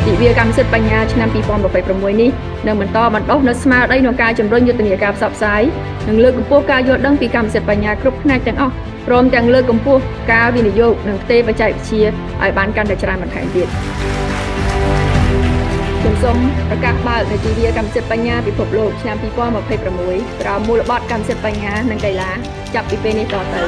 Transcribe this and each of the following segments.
ទិវាកម្មសិទ្ធិបញ្ញាឆ្នាំ2026នេះនឹងបន្តបណ្ដុះនូវស្មារតីក្នុងការជំរុញយុទ្ធនាការផ្សព្វផ្សាយនិងលើកកម្ពស់ការយល់ដឹងពីកម្មសិទ្ធិបញ្ញាគ្រប់ផ្នែកទាំងអស់ព្រមទាំងលើកកម្ពស់ការវិនិយោគនិងផ្ទេរបច្ចេកវិទ្យាឲ្យបានកាន់តែច្រើនបន្ថែមទៀតខ្ញុំសូមប្រកាសបើកនៅទិវាកម្មសិទ្ធិបញ្ញាពិភពលោកឆ្នាំ2026ក្រោមមូលបត្រកម្មសិទ្ធិបញ្ញានិងកីឡាចាប់ពីពេលនេះតទៅ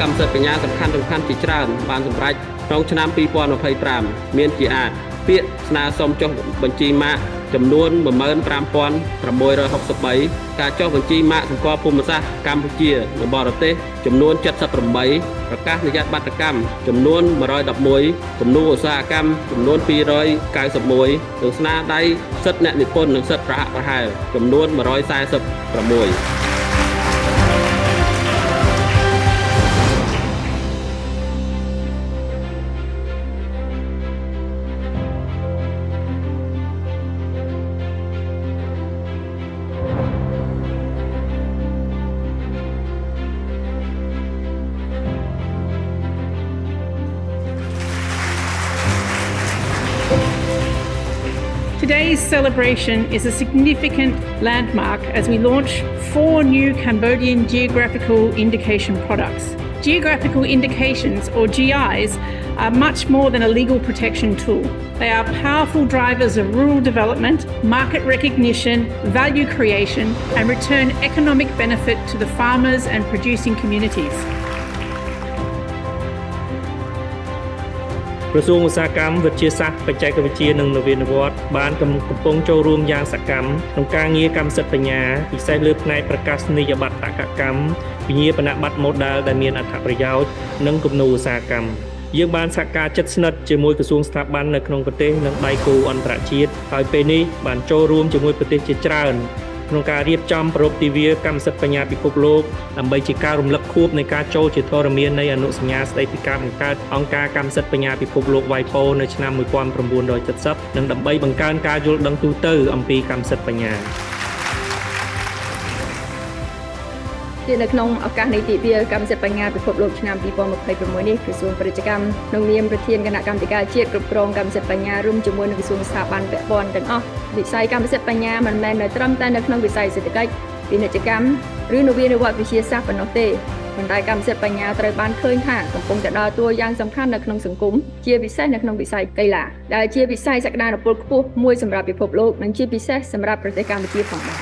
កម្មសិទ្ធិបញ្ញាសំខាន់ជាច្រើនបានសម្រេចក្នុងឆ្នាំ2025មានជាអាចពាក្យស្នើសុំចុះបញ្ជីម៉ាកចំនួន 15663 ការចុះបញ្ជីម៉ាកសម្គាល់ភូមិសាស្ត្រកម្ពុជានិងបរទេសចំនួន 78 ប្រកាសនីយបត្រកម្មចំនួន 111 គំនូរឧស្សាហកម្មចំនួន 291 និងស្នាដៃសិទ្ធិអ្នកនិពន្ធនិងសិទ្ធិប្រហាក់ប្រហែលចំនួន 146Today's celebration is a significant landmark as we launch 4 new Cambodian geographical indication products. Geographical indications, or GIs, are much more than a legal protection tool. They are powerful drivers of rural development, market recognition, value creation, and return economic benefit to the farmers and producing communities. ក្រសួងឧស្សាហកម្មវិទ្យាសាស្ត្របច្ចេកវិទ្យានិងនវានុវត្តន៍បានកំពុងចូលរួមយ៉ាងសកម្មក្នុងការងារកម្មសិទ្ធិបញ្ញាពិសេសលើផ្នែកប្រកាសនីយបត្រតក្កកម្មវិញ្ញាបនបត្រ modal ដែលមានអត្ថប្រយោជន៍និងគំនូរឧស្សាហកម្មយើងបានសហការជិតស្និទ្ធជាមួយក្រសួងស្ថាប័ននៅក្នុងប្រទេសនិងដៃគូអន្តរជាតិហើយពេលនេះបានចូលរួមជាមួយប្រទេសជាច្រើនក្នុងការរៀបចំប្រពៃទិវាកម្មសិទ្ធិបញ្ញាពិភពលោកដើម្បីជាការរំលឹកខួបនៃការចូលជាធរមាននៃអនុសញ្ញាស្តីពីការបង្កើតអង្គការកម្មសិទ្ធិបញ្ញាពិភពលោក WIPO នៅឆ្នាំ1970និងដើម្បីបង្កើនការយល់ដឹងទូទៅអំពីកម្មសិទ្ធិបញ្ញានៅក្នុងឱកាសនៃទិវាកម្មសិទ្ធិបញ្ញាពិភពលោកឆ្នាំ2026នេះក្រសួងពាណិជ្ជកម្មក្នុងនាមប្រធានគណៈកម្មាធិការជាតិគ្រប់គ្រងកម្មសិទ្ធិបញ្ញារួមជាមួយនឹងក្រសួងស្ថាប័នពាក់ព័ន្ធទាំងអស់វិស័យកម្មសិទ្ធិបញ្ញាមិនមែនត្រឹមតែនៅក្នុងវិស័យសេដ្ឋកិច្ចពាណិជ្ជកម្មឬនវានុវត្តន៍វិទ្យាសាស្ត្រប៉ុណ្ណោះទេប៉ុន្តែកម្មសិទ្ធិបញ្ញាត្រូវបានឃើញថាកំពុងតែដើរតួយ៉ាងសំខាន់នៅក្នុងសង្គមជាពិសេសនៅក្នុងវិស័យកីឡាដែលជាវិស័យសក្តានុពលខ្ពស់មួយសម្រាប់ពិភពលោកនិងជាពិសេសសម្រាប់ប្រទេសកម្ពុជាផងដែរ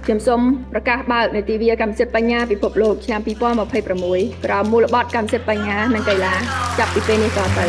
ខ្ញុំសូមប្រកាសបើកនៅទិវាកម្មសិទ្ធិបញ្ញាពិភពលោកឆ្នាំ2026ក្រោមមូលបត្រកម្មសិទ្ធិបញ្ញានិងកីឡាចាប់ពីពេលនេះតទៅ